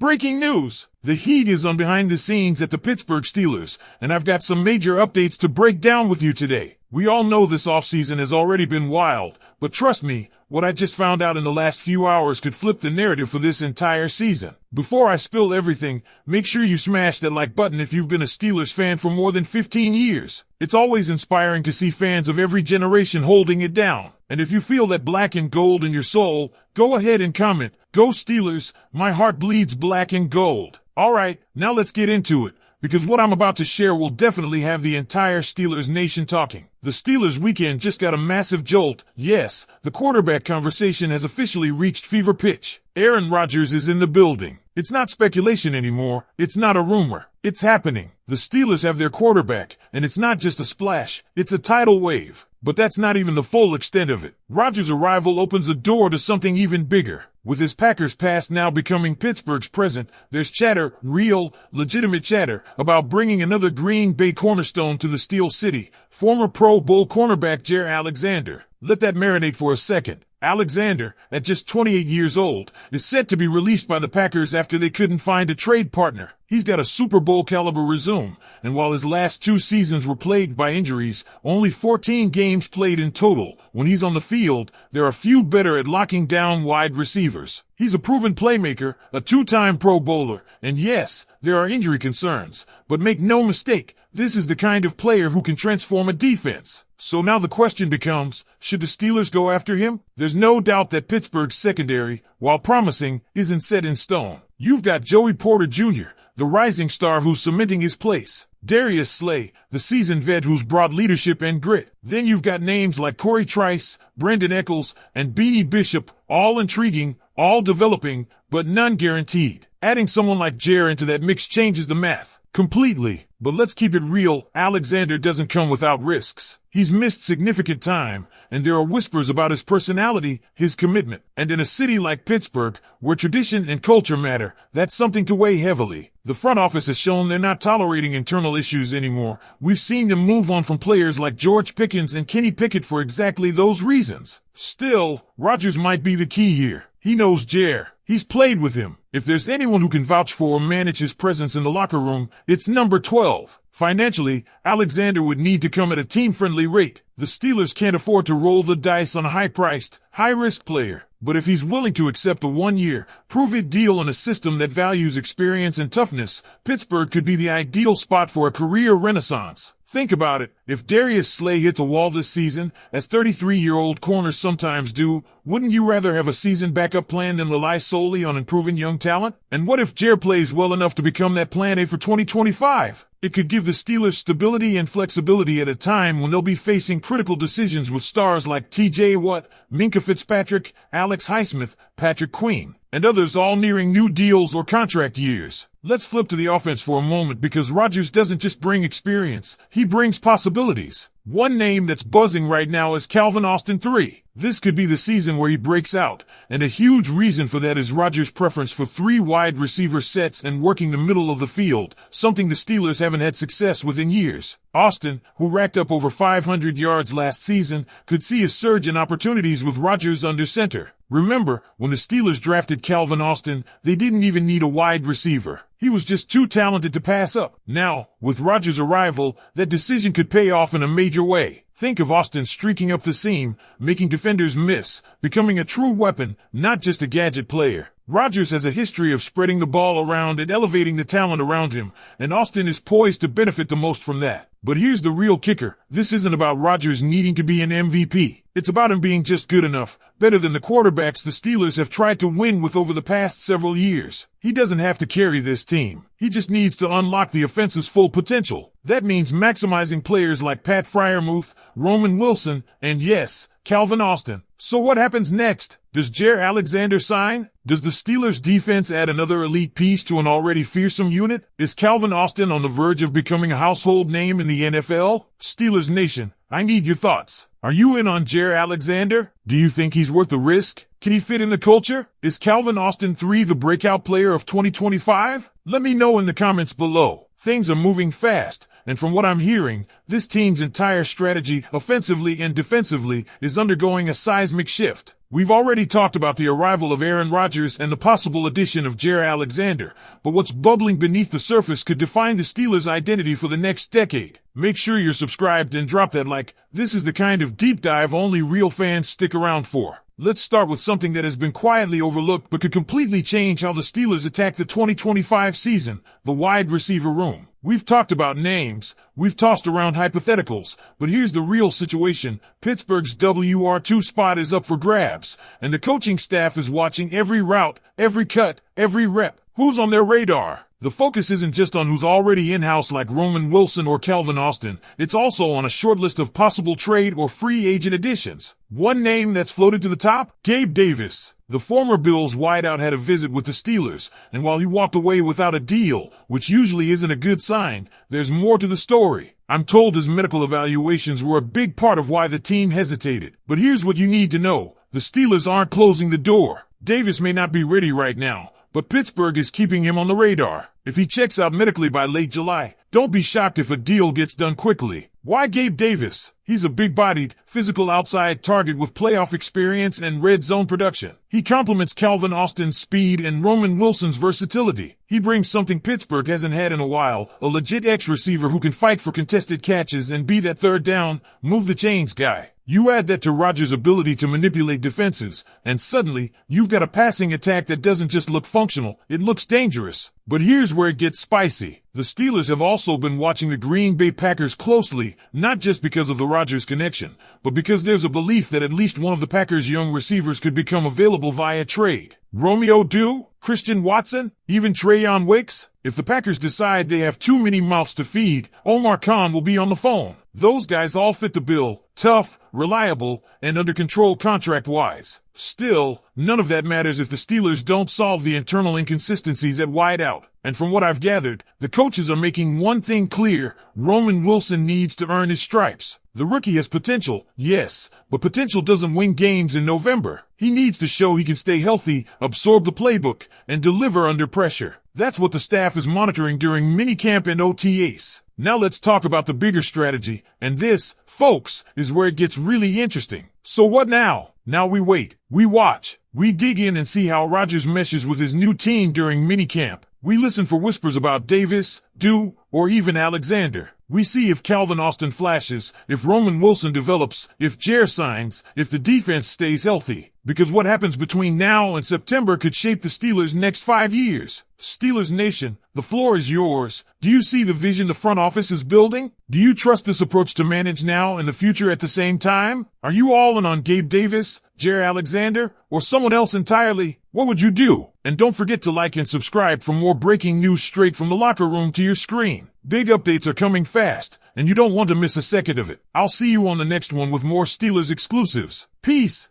Breaking news! The heat is on behind the scenes at the Pittsburgh Steelers, and I've got some major updates to break down with you today. We all know this offseason has already been wild, but trust me, what I just found out in the last few hours could flip the narrative for this entire season. Before I spill everything, make sure you smash that like button if you've been a Steelers fan for more than 15 years. It's always inspiring to see fans of every generation holding it down. And if you feel that black and gold in your soul, go ahead and comment, "Go Steelers, my heart bleeds black and gold." Alright, now let's get into it, because what I'm about to share will definitely have the entire Steelers nation talking. The Steelers weekend just got a massive jolt. Yes, the quarterback conversation has officially reached fever pitch. Aaron Rodgers is in the building. It's not speculation anymore. It's not a rumor. It's happening. The Steelers have their quarterback, and it's not just a splash. It's a tidal wave. But that's not even the full extent of it. Rodgers' arrival opens the door to something even bigger. With his Packers past now becoming Pittsburgh's present, there's chatter, real, legitimate chatter, about bringing another Green Bay cornerstone to the Steel City, former Pro Bowl cornerback Jaire Alexander. Let that marinate for a second. Alexander, at just 28 years old, is set to be released by the Packers after they couldn't find a trade partner. He's got a Super Bowl caliber resume, and while his last 2 seasons were plagued by injuries, only 14 games played in total. When he's on the field, there are few better at locking down wide receivers. He's a proven playmaker, a 2-time Pro Bowler, and yes, there are injury concerns, but make no mistake, this is the kind of player who can transform a defense. So now the question becomes, should the Steelers go after him? There's no doubt that Pittsburgh's secondary, while promising, isn't set in stone. You've got Joey Porter Jr., the rising star who's cementing his place. Darius Slay, the seasoned vet who's brought leadership and grit. Then you've got names like Corey Trice, Brendan Eccles, and Beanie Bishop, all intriguing, all developing, but none guaranteed. Adding someone like Jaire into that mix changes the math completely. But let's keep it real, Alexander doesn't come without risks. He's missed significant time, and there are whispers about his personality, his commitment. And in a city like Pittsburgh, where tradition and culture matter, that's something to weigh heavily. The front office has shown they're not tolerating internal issues anymore. We've seen them move on from players like George Pickens and Kenny Pickett for exactly those reasons. Still, Rodgers might be the key here. He knows Jaire. He's played with him. If there's anyone who can vouch for or manage his presence in the locker room, it's number 12. Financially, Alexander would need to come at a team-friendly rate. The Steelers can't afford to roll the dice on a high-priced, high-risk player. But if he's willing to accept a 1-year, prove-it deal in a system that values experience and toughness, Pittsburgh could be the ideal spot for a career renaissance. Think about it. If Darius Slay hits a wall this season, as 33-year-old corners sometimes do, wouldn't you rather have a seasoned backup plan than rely solely on improving young talent? And what if Jaire plays well enough to become that plan A for 2025? It could give the Steelers stability and flexibility at a time when they'll be facing critical decisions with stars like T.J. Watt, Minkah Fitzpatrick, Alex Highsmith, Patrick Queen, and others all nearing new deals or contract years. Let's flip to the offense for a moment, because Rodgers doesn't just bring experience, he brings possibilities. One name that's buzzing right now is Calvin Austin III. This could be the season where he breaks out, and a huge reason for that is Rodgers' preference for 3 wide receiver sets and working the middle of the field, something the Steelers haven't had success with in years. Austin, who racked up over 500 yards last season, could see a surge in opportunities with Rodgers under center. Remember, when the Steelers drafted Calvin Austin, they didn't even need a wide receiver. He was just too talented to pass up. Now, with Rodgers' arrival, that decision could pay off in a major way. Think of Austin streaking up the seam, making defenders miss, becoming a true weapon, not just a gadget player. Rodgers has a history of spreading the ball around and elevating the talent around him, and Austin is poised to benefit the most from that. But here's the real kicker. This isn't about Rodgers needing to be an MVP. It's about him being just good enough, better than the quarterbacks the Steelers have tried to win with over the past several years. He doesn't have to carry this team. He just needs to unlock the offense's full potential. That means maximizing players like Pat Freiermuth, Roman Wilson, and yes, Calvin Austin. So what happens next? Does Jaire Alexander sign? Does the Steelers defense add another elite piece to an already fearsome unit? Is Calvin Austin on the verge of becoming a household name in the NFL? Steelers Nation, I need your thoughts. Are you in on Jaire Alexander? Do you think he's worth the risk? Can he fit in the culture? Is Calvin Austin III the breakout player of 2025? Let me know in the comments below. Things are moving fast, and from what I'm hearing, this team's entire strategy, offensively and defensively, is undergoing a seismic shift. We've already talked about the arrival of Aaron Rodgers and the possible addition of Jaire Alexander, but what's bubbling beneath the surface could define the Steelers' identity for the next decade. Make sure you're subscribed and drop that like. This is the kind of deep dive only real fans stick around for. Let's start with something that has been quietly overlooked but could completely change how the Steelers attack the 2025 season, the wide receiver room. We've talked about names, we've tossed around hypotheticals, but here's the real situation. Pittsburgh's WR2 spot is up for grabs, and the coaching staff is watching every route, every cut, every rep. Who's on their radar? The focus isn't just on who's already in-house like Roman Wilson or Calvin Austin, it's also on a short list of possible trade or free agent additions. One name that's floated to the top? Gabe Davis. The former Bills wideout had a visit with the Steelers, and while he walked away without a deal, which usually isn't a good sign, there's more to the story. I'm told his medical evaluations were a big part of why the team hesitated. But here's what you need to know. The Steelers aren't closing the door. Davis may not be ready right now, but Pittsburgh is keeping him on the radar. If he checks out medically by late July, don't be shocked if a deal gets done quickly. Why Gabe Davis? He's a big-bodied, physical outside target with playoff experience and red zone production. He complements Calvin Austin's speed and Roman Wilson's versatility. He brings something Pittsburgh hasn't had in a while, a legit X-receiver who can fight for contested catches and be that third down, move the chains guy. You add that to Rodgers' ability to manipulate defenses, and suddenly, you've got a passing attack that doesn't just look functional, it looks dangerous. But here's where it gets spicy. The Steelers have also been watching the Green Bay Packers closely, not just because of the Rodgers connection, but because there's a belief that at least one of the Packers' young receivers could become available via trade. Romeo Dew? Christian Watson? Even Trayon Wicks? If the Packers decide they have too many mouths to feed, Omar Khan will be on the phone. Those guys all fit the bill, tough, reliable, and under control contract-wise. Still, none of that matters if the Steelers don't solve the internal inconsistencies at wideout. And from what I've gathered, the coaches are making one thing clear: Roman Wilson needs to earn his stripes. The rookie has potential, yes, but potential doesn't win games in November. He needs to show he can stay healthy, absorb the playbook, and deliver under pressure. That's what the staff is monitoring during minicamp and OTAs. Now let's talk about the bigger strategy, and this, folks, is where it gets really interesting. So what now? Now we wait, we watch, we dig in and see how Rodgers meshes with his new team during minicamp. We listen for whispers about Davis, Dew, or even Alexander. We see if Calvin Austin flashes, if Roman Wilson develops, if Jaire signs, if the defense stays healthy. Because what happens between now and September could shape the Steelers' next 5 years. Steelers Nation, the floor is yours. Do you see the vision the front office is building? Do you trust this approach to manage now and the future at the same time? Are you all in on Gabe Davis, Jaire Alexander, or someone else entirely? What would you do? And don't forget to like and subscribe for more breaking news straight from the locker room to your screen. Big updates are coming fast, and you don't want to miss a second of it. I'll see you on the next one with more Steelers exclusives. Peace.